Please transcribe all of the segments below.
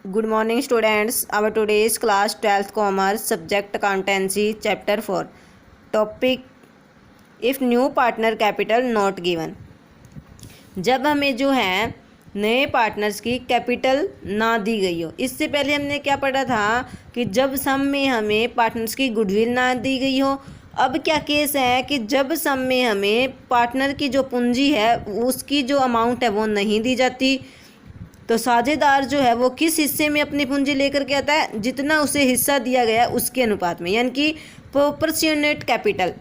Good morning students. Our today's class 12th commerce subject accountancy chapter 4 topic if new partner capital not given। जब हमें जो है नए partners की capital ना दी गई हो। इससे पहले हमने क्या पढ़ा था कि जब सम में हमें पार्टनर्स की गुडविल ना दी गई हो। अब क्या केस है कि जब सम में हमें पार्टनर की जो पूंजी है उसकी जो अमाउंट है वो नहीं दी जाती, तो साझेदार जो है वो किस हिस्से में अपनी पूंजी लेकर के आता है, जितना उसे हिस्सा दिया गया है उसके अनुपात में, यानी कि प्रोपोर्शनेट कैपिटल।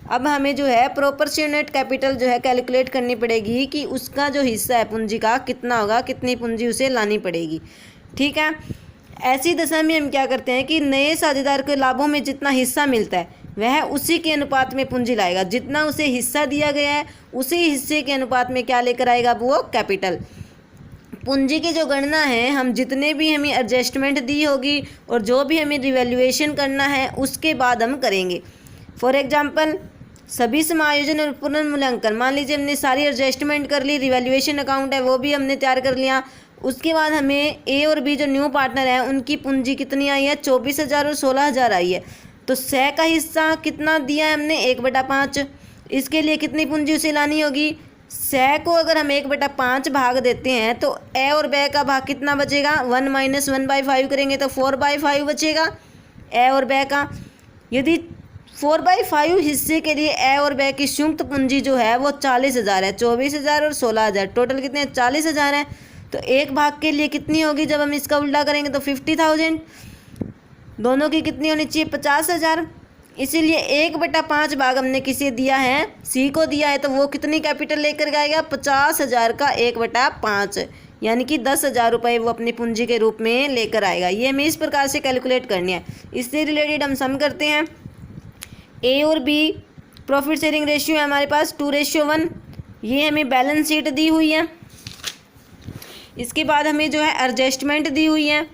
अब हमें जो है प्रोपोर्शनेट कैपिटल जो है कैलकुलेट करनी पड़ेगी कि उसका जो हिस्सा है पूंजी का कितना होगा, कितनी पूंजी उसे लानी पड़ेगी। ठीक है, ऐसी दशा में हम क्या करते हैं कि नए साझेदार के लाभों में जितना हिस्सा मिलता है वह उसी के अनुपात में पूंजी लाएगा। जितना उसे हिस्सा दिया गया है उसी हिस्से के अनुपात में क्या लेकर आएगा, वो कैपिटल। पूंजी की जो गणना है, हम जितने भी हमें एडजस्टमेंट दी होगी और जो भी हमें रिवैल्यूएशन करना है उसके बाद हम करेंगे। फॉर एग्जांपल सभी समायोजन और पुनर्मूल्यांकन, मान लीजिए हमने सारी एडजस्टमेंट कर ली, रिवैल्यूएशन अकाउंट है वो भी हमने तैयार कर लिया। उसके बाद हमें ए और बी जो न्यू पार्टनर है उनकी पूंजी कितनी आई है, 24,000 और 16,000 आई है। तो 100 का हिस्सा कितना दिया है हमने, 1/5। इसके लिए कितनी पूंजी उसे लानी होगी, 100 को अगर हम 1/5 भाग देते हैं तो ए और बे का भाग कितना बचेगा, 1 - 1/5 करेंगे तो 4/5 बचेगा ए और बे का। यदि 4/5 हिस्से के लिए ए और बे की संयुक्त पूंजी जो है वो 40,000 है, 24,000 और 16,000, टोटल कितने 40,000 है। तो एक भाग के लिए कितनी होगी, जब हम इसका उल्टा करेंगे तो 50,000। दोनों की कितनी होनी चाहिए, 50,000। इसीलिए 1/5 भाग हमने किसे दिया है, सी को दिया है, तो वो कितनी कैपिटल लेकर आएगा, 50,000 का 1/5, यानी कि 10,000 रुपये वो अपनी पूंजी के रूप में लेकर आएगा। ये हमें इस प्रकार से कैलकुलेट करनी है। इससे रिलेटेड हम सम करते हैं। ए और बी प्रॉफिट शेयरिंग रेशियो है हमारे पास 2:1। ये हमें बैलेंस शीट दी हुई है। इसके बाद हमें जो है एडजस्टमेंट दी हुई है।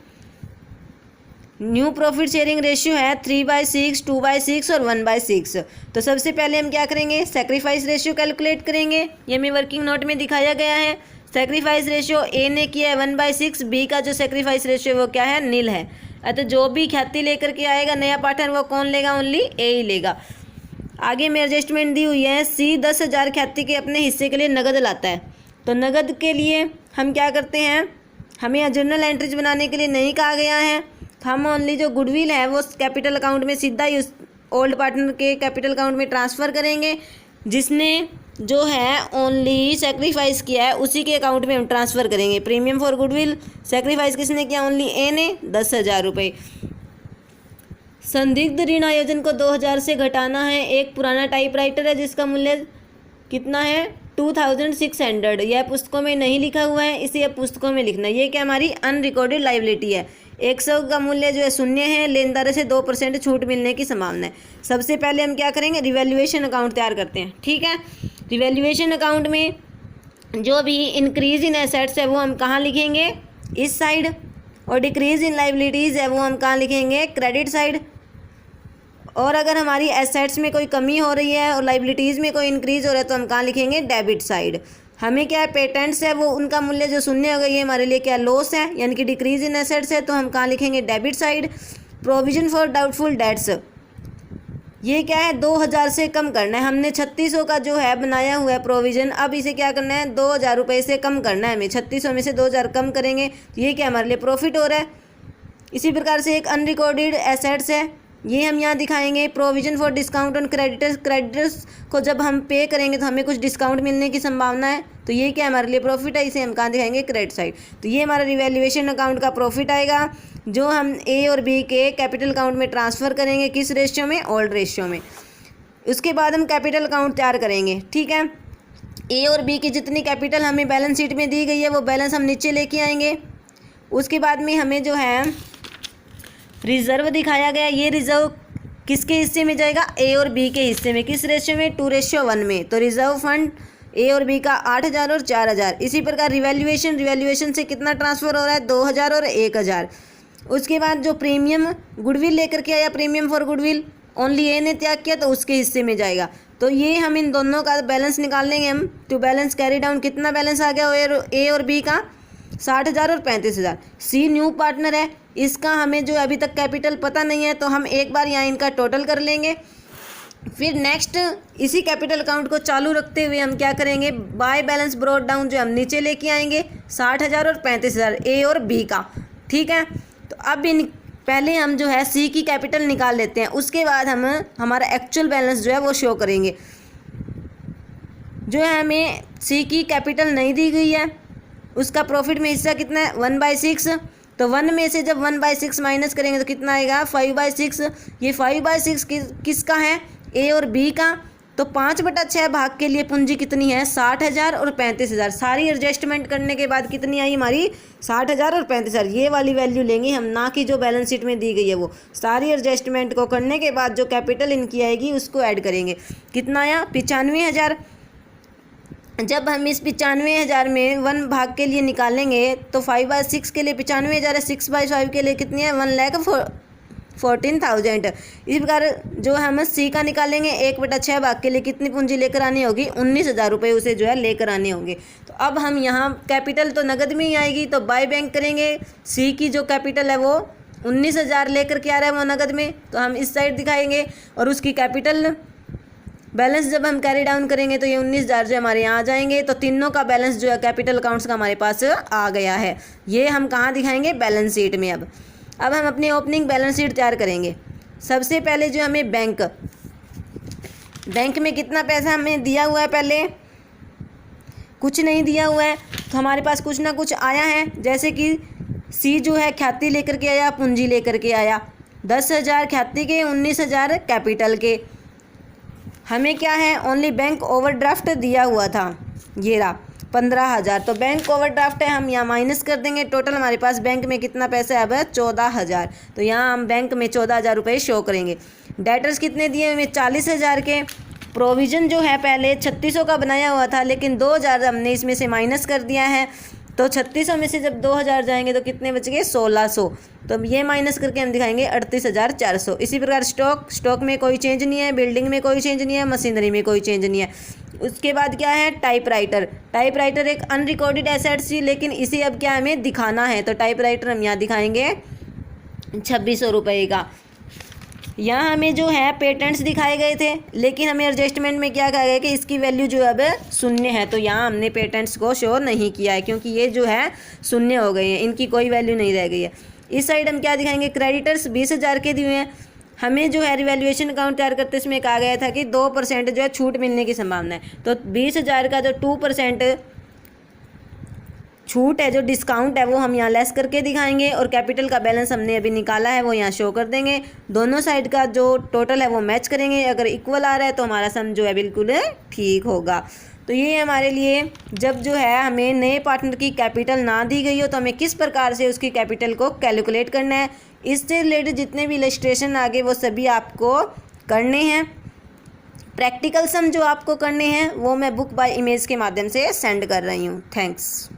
न्यू प्रॉफिट शेयरिंग रेशियो है 3/6, 2/6 और 1/6। तो सबसे पहले हम क्या करेंगे, सेक्रीफाइस रेशियो कैलकुलेट करेंगे। ये हमें वर्किंग नोट में दिखाया गया है। सेक्रीफाइस रेशियो ए ने किया है 1/6, बी का जो सेक्रीफाइस रेशियो वो क्या है, नील है। तो जो भी ख्याति लेकर के आएगा नया पार्टनर वो कौन लेगा, ओनली ए ही लेगा। आगे में एडजस्टमेंट दी हुई है, सी 10,000 ख्याति के अपने हिस्से के लिए नगद लाता है। तो नगद के लिए हम क्या करते हैं, हमें जर्नल एंट्रीज बनाने के लिए नहीं कहा गया है। हम ओनली जो गुडविल है वो कैपिटल अकाउंट में सीधा ही उस ओल्ड पार्टनर के कैपिटल अकाउंट में ट्रांसफ़र करेंगे। जिसने जो है ओनली सेक्रीफाइस किया है उसी के अकाउंट में हम ट्रांसफ़र करेंगे। प्रीमियम फॉर गुडविल सेक्रीफाइस किसने किया, ओनली ए ने, 10,000 रुपये। संदिग्ध ऋण आयोजन को 2,000 से घटाना है। एक पुराना टाइपराइटर है जिसका मूल्य कितना है, 2,600। यह पुस्तकों में नहीं लिखा हुआ है, इसे अब पुस्तकों में लिखना है। ये क्या हमारी अनरिकॉर्डेड लाइबिलिटी है। 100 का मूल्य जो है शून्य है, लेनदार से 2% छूट मिलने की संभावना है। सबसे पहले हम क्या करेंगे, रिवैल्यूएशन अकाउंट तैयार करते हैं। ठीक है, रिवैल्यूएशन अकाउंट में जो भी इंक्रीज इन एसेट्स है वो हम कहाँ लिखेंगे, इस साइड, और डिक्रीज इन लाइबिलिटीज़ है वो हम कहाँ लिखेंगे, क्रेडिट साइड। और अगर हमारी एसेट्स में कोई कमी हो रही है और लाइबिलिटीज़ में कोई इंक्रीज हो रहा है तो हम कहाँ लिखेंगे, डेबिट साइड। हमें क्या है, पेटेंट्स है वो उनका मूल्य जो शून्य हो गई है हमारे लिए क्या, लॉस है, यानी कि डिक्रीज इन एसेट्स है, तो हम कहाँ लिखेंगे, debit side. Provision for doubtful debts, ये क्या है, 2,000 से कम करना है। हमने 3600 का जो है बनाया हुआ है प्रोविज़न, अब इसे क्या करना है, 2,000 रुपये से कम करना है हमें। 3600 में से 2,000 कम करेंगे तो ये क्या हमारे लिए प्रॉफिट हो रहा है। इसी प्रकार से एक अनरिकॉर्डेड एसेट्स है, ये हम यहाँ दिखाएंगे। Provision for discount on creditors, creditors को जब हम पे करेंगे तो हमें कुछ डिस्काउंट मिलने की संभावना है, तो ये क्या हमारे लिए प्रॉफिट है, इसे हम कहाँ दिखाएंगे, क्रेडिट साइड। तो ये हमारा रिवैल्यूएशन अकाउंट का प्रॉफिट आएगा जो हम ए और बी के कैपिटल अकाउंट में ट्रांसफ़र करेंगे। किस रेशियो में, ओल्ड रेशियो में। उसके बाद हम कैपिटल अकाउंट तैयार करेंगे। ठीक है, ए और बी की जितनी कैपिटल हमें बैलेंस शीट में दी गई है वो बैलेंस हम नीचे लेके आएंगे। उसके बाद में हमें जो है रिज़र्व दिखाया गया, ये रिज़र्व किसके हिस्से में जाएगा, ए और बी के हिस्से में। किस रेशियो में, 2:1 में। तो रिज़र्व फंड ए और बी का 8,000 और 4,000। इसी प्रकार रिवैल्यूएशन से कितना ट्रांसफ़र हो रहा है, 2,000 और 1,000। उसके बाद जो प्रीमियम गुडविल लेकर के आया, प्रीमियम फॉर गुडविल ओनली ए ने त्याग किया तो उसके हिस्से में जाएगा। तो ये हम इन दोनों का बैलेंस निकाल लेंगे हम। तो बैलेंस कैरी डाउन, कितना बैलेंस आ गया ए और बी का, 60,000 और 35,000। सी न्यू पार्टनर है, इसका हमें जो अभी तक कैपिटल पता नहीं है, तो हम एक बार यहाँ इनका टोटल कर लेंगे। फिर नेक्स्ट इसी कैपिटल अकाउंट को चालू रखते हुए हम क्या करेंगे, बाय बैलेंस ब्रॉट डाउन जो हम नीचे लेके आएंगे 60,000 और 35,000 ए और बी का। ठीक है, तो अब इन पहले हम जो है सी की कैपिटल निकाल लेते हैं, उसके बाद हम हमारा एक्चुअल बैलेंस जो है वो शो करेंगे। जो है हमें सी की कैपिटल नहीं दी गई है, उसका प्रॉफिट में हिस्सा कितना है 1/6। तो 1 में से जब 1/6 माइनस करेंगे तो कितना आएगा 5/6। ये 5/6 किसका है, ए और बी का। तो 5/6 भाग के लिए पूंजी कितनी है 60,000 और 35,000। सारी एडजस्टमेंट करने के बाद कितनी आई हमारी 60,000 और 35,000। ये वाली वैल्यू लेंगे हम, ना कि जो बैलेंस शीट में दी गई है वो। सारी एडजस्टमेंट को करने के बाद जो कैपिटल इनकी आएगी उसको ऐड करेंगे। कितना आया 95,000। जब हम इस 95,000 में 1 भाग के लिए निकालेंगे तो 5/6 के लिए 95,000 है, 6/5 के लिए कितनी है 1,14,000। इस प्रकार जो हम सी का निकालेंगे 1/6 भाग के लिए कितनी पूंजी लेकर आनी होगी 19,000 रुपये उसे जो है लेकर आने होंगे। तो अब हम यहाँ कैपिटल तो नगद में ही आएगी, तो बाय बैंक करेंगे। सी की जो कैपिटल है वो 19,000 लेकर के आ रहा है वो नगद में, तो हम इस साइड दिखाएंगे। और उसकी कैपिटल बैलेंस जब हम कैरी डाउन करेंगे तो ये 19,000 जो हमारे यहाँ आ जाएंगे। तो तीनों का बैलेंस जो है कैपिटल अकाउंट्स का हमारे पास आ गया है। ये हम कहाँ दिखाएंगे बैलेंस शीट में। अब हम अपनी ओपनिंग बैलेंस शीट तैयार करेंगे। सबसे पहले जो हमें बैंक में कितना पैसा हमें दिया हुआ है, पहले कुछ नहीं दिया हुआ है, तो हमारे पास कुछ ना कुछ आया है। जैसे कि सी जो है ख्याति लेकर के आया, पूंजी लेकर के आया 10,000 ख्याति के, 19,000 कैपिटल के। हमें क्या है ओनली बैंक ओवरड्राफ्ट दिया हुआ था, ये रहा 15,000। तो बैंक ओवरड्राफ्ट है, हम यहाँ माइनस कर देंगे। टोटल हमारे पास बैंक में कितना पैसा है अब 14,000। तो यहाँ हम बैंक में 14,000 रुपये शो करेंगे। डेटर्स कितने दिए हुए 40,000 के। प्रोविज़न जो है पहले 3600 का बनाया हुआ था, लेकिन 2,000 हमने इसमें से माइनस कर दिया है। तो 3600 में से जब 2,000 जाएंगे तो कितने बच गए 1,600। तो ये माइनस करके हम दिखाएंगे 38,400। इसी प्रकार स्टॉक में कोई चेंज नहीं है, बिल्डिंग में कोई चेंज नहीं है, मशीनरी में कोई चेंज नहीं है। उसके बाद क्या है टाइपराइटर एक अनरिकॉर्डेड एसेट थी, लेकिन इसे अब क्या हमें दिखाना है। तो टाइपराइटर हम यहाँ दिखाएंगे 2,600 रुपये का। यहाँ हमें जो है पेटेंट्स दिखाए गए थे, लेकिन हमें एडजस्टमेंट में क्या कहा गया कि इसकी वैल्यू जो अब 0 है। तो यहाँ हमने पेटेंट्स को शो नहीं किया है, क्योंकि ये जो है 0 हो गए हैं, इनकी कोई वैल्यू नहीं रह गई है। इस साइड हम क्या दिखाएंगे क्रेडिटर्स 20,000 के दिए हैं। हमें जो है रिवैल्यूएशन अकाउंट तैयार करते इसमें कहा गया था कि 2% जो है छूट मिलने की संभावना है। तो 20,000 का जो 2% छूट है, जो डिस्काउंट है, वो हम यहाँ लेस करके दिखाएंगे। और कैपिटल का बैलेंस हमने अभी निकाला है वो यहाँ शो कर देंगे। दोनों साइड का जो टोटल है वो मैच करेंगे। अगर इक्वल आ रहा है तो हमारा सम जो है बिल्कुल ठीक होगा। तो ये हमारे लिए जब जो है हमें नए पार्टनर की कैपिटल ना दी गई हो तो हमें किस प्रकार से उसकी कैपिटल को कैलकुलेट करना है, इससे रिलेटेड जितने भी इलस्ट्रेशन आगे वो सभी आपको करने हैं। प्रैक्टिकल सम जो आपको करने हैं वो मैं बुक बाय इमेज के माध्यम से सेंड कर रही हूँ। थैंक्स।